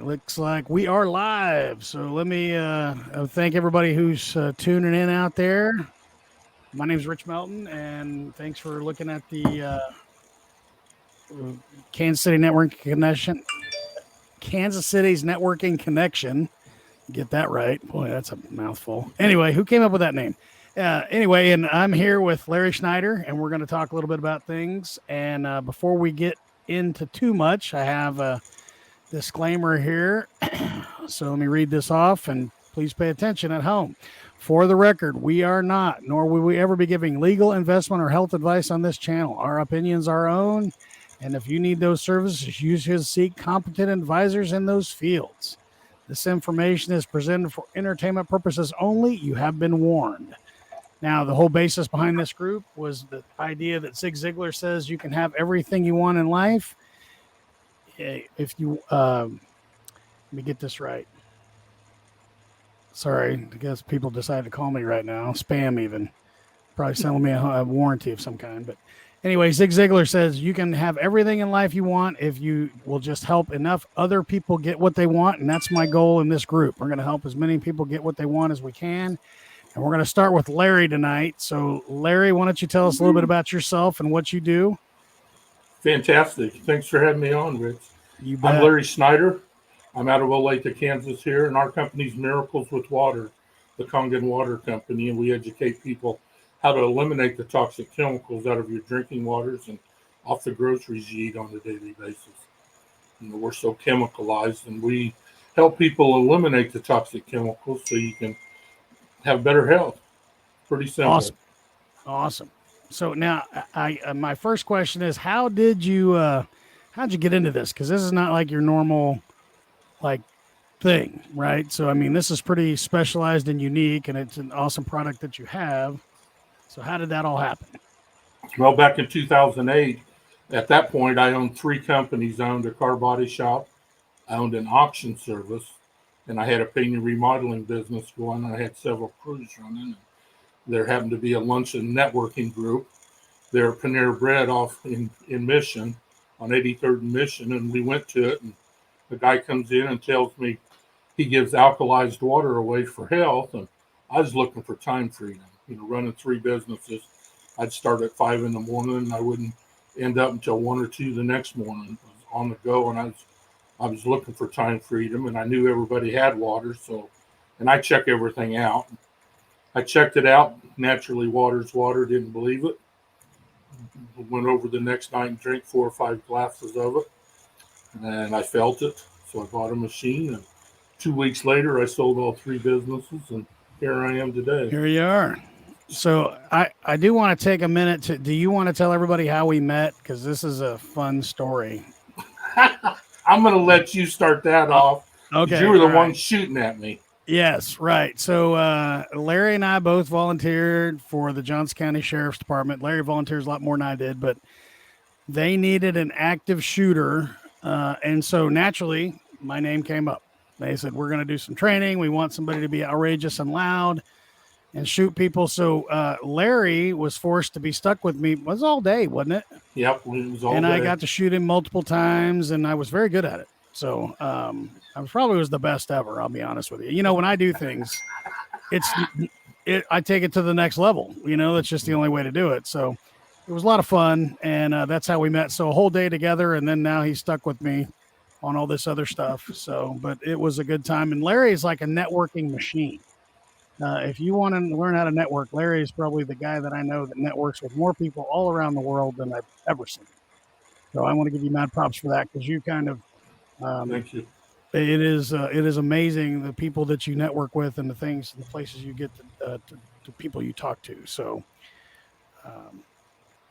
looks like we are live. So let me thank everybody who's tuning in out there. My name is Rich Melton, and thanks for looking at the Kansas City Network Connection. Kansas City's Networking Connection. Get that right. Boy, that's a mouthful. Anyway, who came up with that name? Anyway, and I'm here with Larry Schneider, and we're going to talk a little bit about things. And before we get into too much, I have a disclaimer here. So let me read this off, and please pay attention at home. For the record, we are not, nor will we ever be giving legal, investment, or health advice on this channel. Our opinions are our own, and if you need those services, you should seek competent advisors in those fields. This information is presented for entertainment purposes only. You have been warned. Now, the whole basis behind this group was the idea that Zig Ziglar says you can have everything you want in life. If you, let me get this right. Sorry, I guess people decided to call me right now. Spam even. Probably selling me a warranty of some kind. But anyway, Zig Ziglar says you can have everything in life you want if you will just help enough other people get what they want. And that's my goal in this group. We're going to help as many people get what they want as we can. And we're going to start with Larry tonight. So, Larry, why don't you tell us a little bit about yourself and what you do? Fantastic. Thanks for having me on, Rich. You bet. I'm Larry Schneider. I'm out of Olathe, Kansas here, and our company's Miracles with Water, the Kangan Water Company, and we educate people how to eliminate the toxic chemicals out of your drinking waters and off the groceries you eat on a daily basis. You know, we're so chemicalized, and we help people eliminate the toxic chemicals so you can have better health. Pretty simple. Awesome. So now, my first question is, how'd you get into this? Because this is not like your normal, thing, right? So I mean, this is pretty specialized and unique, and it's an awesome product that you have. So how did that all happen? Well, back in 2008, at that point, I owned 3 companies. I owned a car body shop, I owned an auction service, and I had a paint and remodeling business going. I had several crews running. There happened to be a lunch and networking group. They're Panera Bread off in Mission on 83rd and Mission, and we went to it, and the guy comes in and tells me he gives alkalized water away for health, and I was looking for time freedom. You know, running 3 businesses, I'd start at 5 in the morning, and I wouldn't end up until 1 or 2 the next morning. I was on the go, and I was looking for time freedom, and I knew everybody had water, so, and I check everything out. I checked it out. Naturally, water's water. Didn't believe it. Went over the next night and drank 4 or 5 glasses of it, and I felt it. So I bought a machine, and 2 weeks later, I sold all 3 businesses, and here I am today. Here you are. So I do want to take a minute to. Do you want to tell everybody how we met? Because this is a fun story. I'm going to let you start that off. Okay, you were the one shooting at me. Yes, right. So Larry and I both volunteered for the Johnson County Sheriff's Department. Larry volunteers a lot more than I did, but they needed an active shooter. And so naturally, my name came up. They said, we're going to do some training. We want somebody to be outrageous and loud and shoot people. So Larry was forced to be stuck with me. It was all day, wasn't it? Yep, it was all day. And I got to shoot him multiple times, and I was very good at it. So I probably was the best ever, I'll be honest with you. You know, when I do things, I take it to the next level. You know, that's just the only way to do it. So it was a lot of fun, and that's how we met. So a whole day together, and then now he's stuck with me on all this other stuff. So, but it was a good time. And Larry is like a networking machine. If you want to learn how to network, Larry is probably the guy that I know that networks with more people all around the world than I've ever seen. So I want to give you mad props for that, because you kind of, thank you. It is amazing the people that you network with and the things and the places you get to people you talk to. So,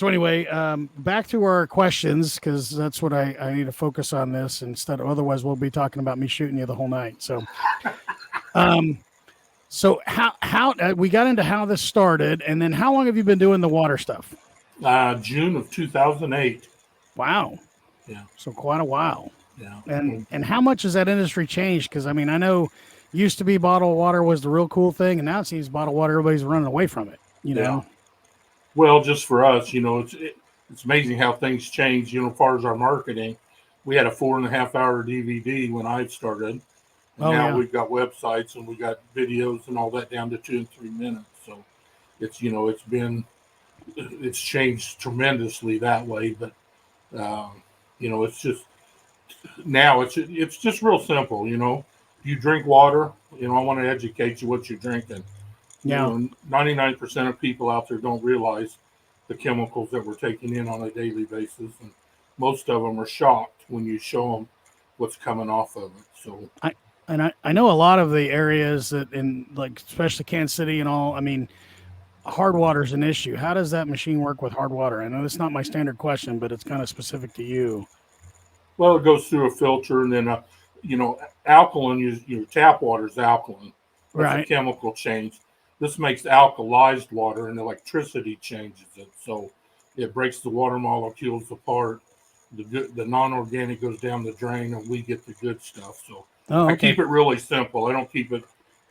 anyway, back to our questions, because that's what I need to focus on this instead of, otherwise we'll be talking about me shooting you the whole night. So, so how we got into how this started, and then how long have you been doing the water stuff? June of 2008. Wow. Yeah. So quite a while. Yeah. And how much has that industry changed? Because I mean, I know used to be bottled water was the real cool thing, and now it seems bottled water, everybody's running away from it. You know. Well, just for us, you know, it's amazing how things change. You know, as far as our marketing, we had a 4.5 hour DVD when I started. And Oh, now yeah. we've got websites and we got videos and all that down to 2 and 3 minutes. So it's, it's changed tremendously that way. But, it's just, now it's just real simple. You drink water, I want to educate you what you're drinking. Yeah. 99% of people out there don't realize the chemicals that we're taking in on a daily basis. And most of them are shocked when you show them what's coming off of it. So I know a lot of the areas that in like especially Kansas City and all. I mean, hard water is an issue. How does that machine work with hard water? I know that's not my standard question, but it's kind of specific to you. well, it goes through a filter, and then alkaline. Your tap water is alkaline. That's a Right. chemical change. This makes alkalized water, and electricity changes it. So it breaks the water molecules apart. The non-organic goes down the drain, and we get the good stuff. So Oh, I okay. keep it really simple. I don't keep it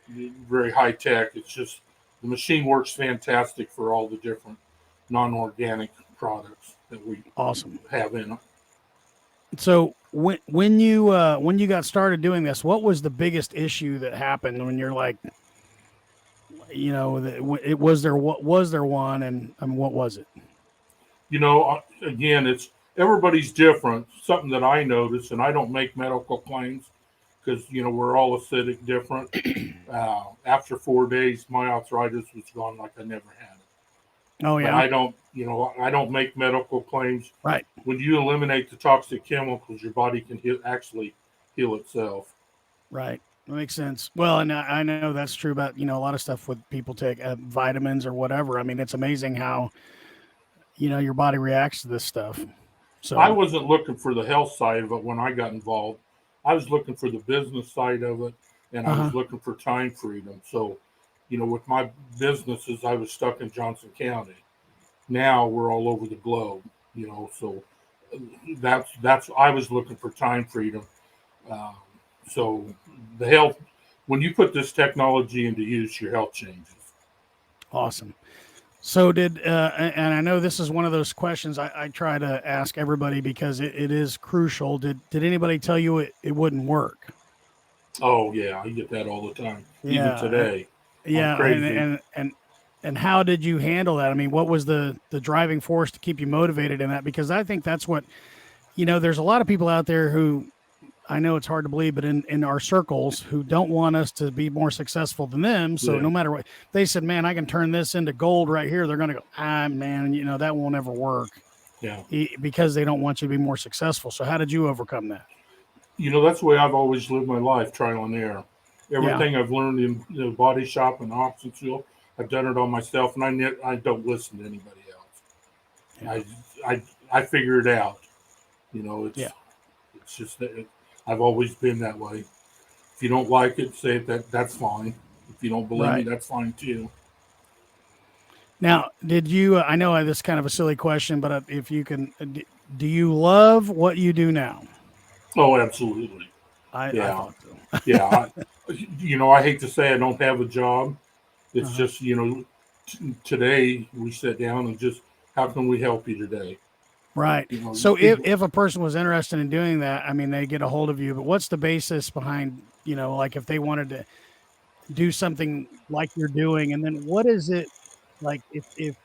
very high tech. It's just the machine works fantastic for all the different non-organic products that we Awesome. have in it. So when you got started doing this, what was the biggest issue that happened when you're like, it was there? What was there one, and what was it? Again, it's everybody's different. Something that I notice, and I don't make medical claims because we're all acidic different. After 4 days, my arthritis was gone like I never had it. Oh But yeah. I don't make medical claims. Right. When you eliminate the toxic chemicals, your body can actually heal itself. Right. That makes sense. Well, and I know that's true about, a lot of stuff with people take vitamins or whatever. I mean, it's amazing how, your body reacts to this stuff. I So, wasn't looking for the health side of it when I got involved. I was looking for the business side of it, and I uh-huh. was looking for time freedom. So, with my businesses, I was stuck in Johnson County. Now we're all over the globe. So that's I was looking for time freedom. Um, so the health, when you put this technology into use, your health changes. Awesome. So and I know this is one of those questions I try to ask everybody because it is crucial. Did anybody tell you it wouldn't work? Oh yeah, I get that all the time. Even Yeah. today, I'm Yeah. And, crazy. and, and, and how did you handle that? I mean, what was the driving force to keep you motivated in that? Because I think that's what, there's a lot of people out there who I know it's hard to believe, but in our circles who don't want us to be more successful than them. So Yeah, no matter what they said, man, I can turn this into gold right here. They're going to go, man, that won't ever work yeah. because they don't want you to be more successful. So how did you overcome that? That's the way I've always lived my life, trial and error. Yeah. Everything I've learned in the body shop and oxygen field, I've done it on myself, and I don't listen to anybody Yeah. else. I figure it out. Yeah. It's just that I've always been that way. If you don't like it, say that's fine. If you don't believe me, Right. that's fine too. Now, did you, I know this is kind of a silly question, but if you can, do you love what you do now? Oh, absolutely. I Yeah, thought so. yeah. I hate to say I don't have a job. It's Uh-huh. just today we sit down and just how can we help you today? Right. So if, People. if a person was interested in doing that, I mean, they get a hold of you, but what's the basis behind, like if they wanted to do something like you're doing, and then what is it like if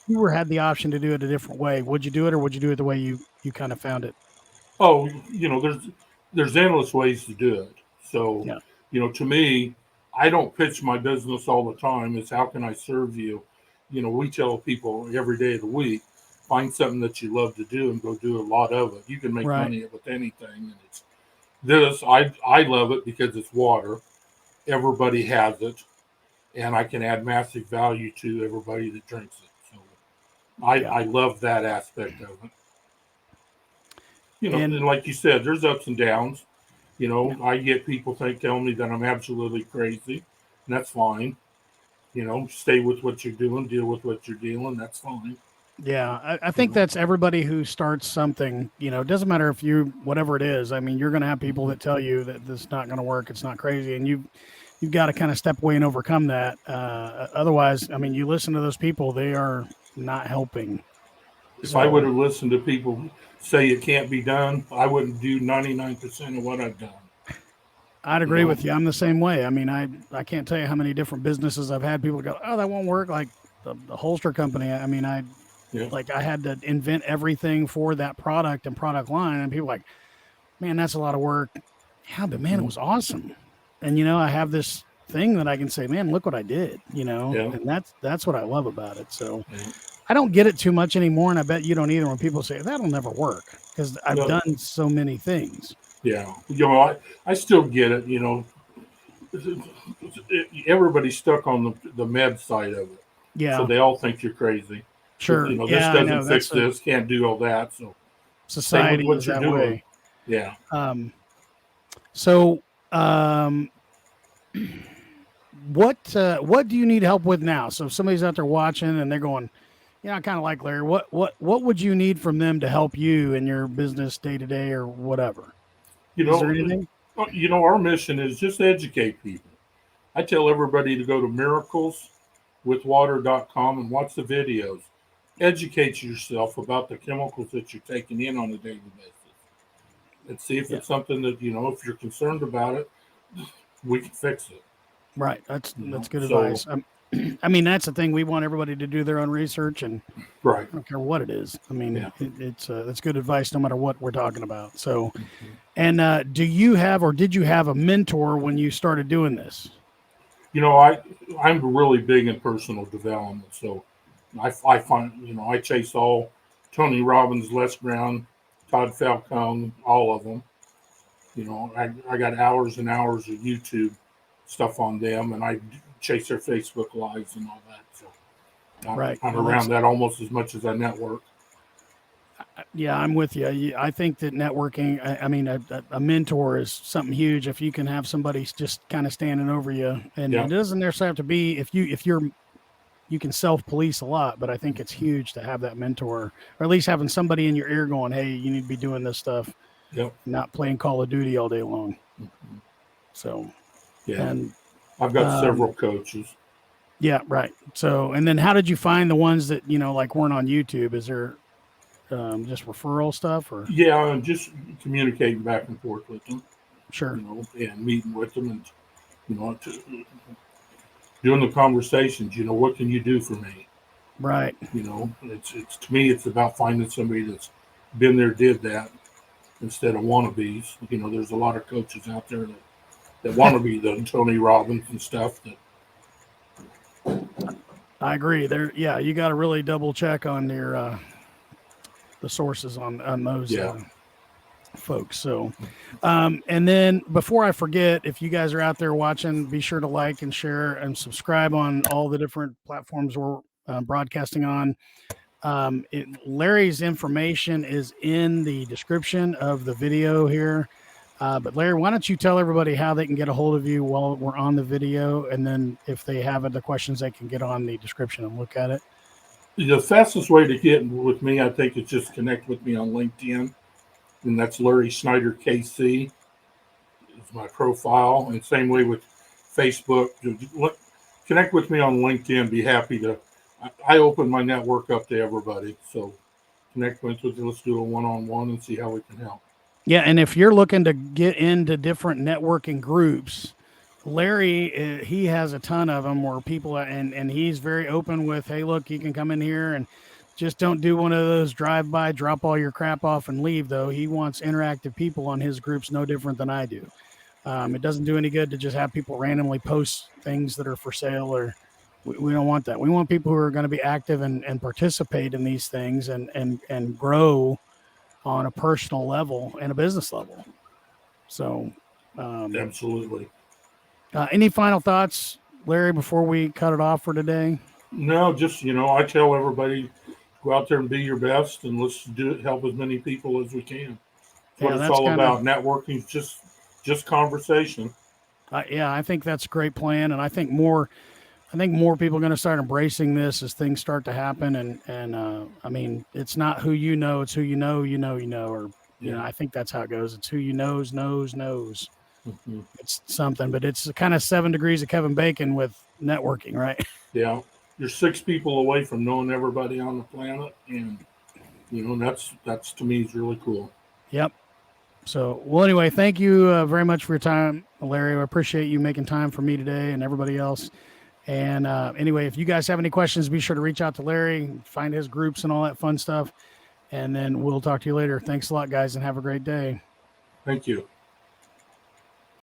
you were had the option to do it a different way, would you do it or would you do it the way you kind of found it? Oh, there's endless ways to do it. So, Yeah. to me, I don't pitch my business all the time. It's how can I serve you? We tell people every day of the week, find something that you love to do and go do a lot of it. You can make Right. money with anything, and it's this. I love it because it's water. Everybody has it, and I can add massive value to everybody that drinks it. So Yeah. I love that aspect of it. And And like you said, there's ups and downs. yeah. I get people telling me that I'm absolutely crazy, and that's fine. Stay with what you're doing, deal with what you're dealing. That's fine. Yeah, I You think know, that's everybody who starts something, it doesn't matter if you, whatever it is. I mean, you're going to have people that tell you that this is not going to work. It's not crazy. And you've got to kind of step away and overcome that. Otherwise, I mean, you listen to those people, they are not helping. If I would have listened to people say it can't be done, I wouldn't do 99% of what I've done. I'd agree with you. I'm the same way. I mean, I can't tell you how many different businesses I've had people go, oh, that won't work. Like the holster company. I mean, I had to invent everything for that product and product line, and people like, man, that's a lot of work. Yeah, but man, it was awesome. And I have this thing that I can say, man, look what I did. And that's what I love about it. So I don't get it too much anymore, and I bet you don't either. When people say that'll never work, because I've done so many things. Yeah, I still get it. Everybody's stuck on the med side of it. Yeah. So they all think you're crazy. Sure. This doesn't fix this, can't do all that. So society is that way. Yeah. What do you need help with now? So if somebody's out there watching and they're going, I kind of like Larry. What would you need from them to help you in your business day to day or whatever? Is there anything? Our mission is just educate people. I tell everybody to go to miracleswithwater.com and watch the videos. Educate yourself about the chemicals that you're taking in on a daily basis. And see if it's something that, if you're concerned about it, we can fix it. Right. That's good advice. I mean, that's the thing. We want everybody to do their own research, and I don't care what it is. I mean, it's good advice no matter what we're talking about. So, and do you have, or did you have a mentor when you started doing this? I'm really big in personal development. So I find, I chase all Tony Robbins, Les Brown, Todd Falcone, all of them. I got hours and hours of YouTube stuff on them, and I chase their Facebook lives and all that. So I'm around that almost as much as I network. Yeah, I'm with you. I think that networking, I mean, a mentor is something huge. If you can have somebody just kind of standing over you, and it doesn't necessarily have to be if you can self-police a lot, but I think it's huge to have that mentor, or at least having somebody in your ear going, hey, you need to be doing this stuff, not playing Call of Duty all day long. So, and I've got several coaches. Yeah, right. So, and then how did you find the ones that, like weren't on YouTube? Is there just referral stuff or? Yeah, and just communicating back and forth with them. Sure. And meeting with them and, doing the conversations, what can you do for me? Right. It's to me, it's about finding somebody that's been there, did that, instead of wannabes. There's a lot of coaches out there that want to be the Tony Robbins and stuff. I agree. You got to really double check on your the sources on those folks. So, and then before I forget, if you guys are out there watching, be sure to like and share and subscribe on all the different platforms we're broadcasting on. Larry's information is in the description of the video here. But Larry, why don't you tell everybody how they can get a hold of you while we're on the video, and then if they have other questions, they can get on the description and look at it. The fastest way to get with me, I think, is just connect with me on LinkedIn, and that's Larryschneiderkc is my profile, and same way with Facebook. Connect with me on LinkedIn. Be happy to. I open my network up to everybody, so connect with us. Let's do a one-on-one and see how we can help. Yeah, and if you're looking to get into different networking groups, Larry, he has a ton of them where people, and he's very open with, hey, look, you can come in here and just don't do one of those drive-by, drop all your crap off and leave, though. He wants interactive people on his groups no different than I do. It doesn't do any good to just have people randomly post things that are for sale, or we don't want that. We want people who are going to be active and participate in these things and grow on a personal level and a business level. So, absolutely. Any final thoughts, Larry, before we cut it off for today? No, just, I tell everybody, go out there and be your best, and let's help as many people as we can. That's what it's all about. Networking, just conversation. I think that's a great plan. And I think more people are going to start embracing this as things start to happen. And I mean, it's not who you know, it's who you know, or, I think that's how it goes. It's who you knows. Mm-hmm. It's something, but it's kind of 7 degrees of Kevin Bacon with networking, right? Yeah. You're 6 people away from knowing everybody on the planet, and And that's to me is really cool. Yep. So, well, anyway, thank you very much for your time, Larry. I appreciate you making time for me today and everybody else. And anyway, if you guys have any questions, be sure to reach out to Larry, find his groups and all that fun stuff. And then we'll talk to you later. Thanks a lot, guys, and have a great day. Thank you.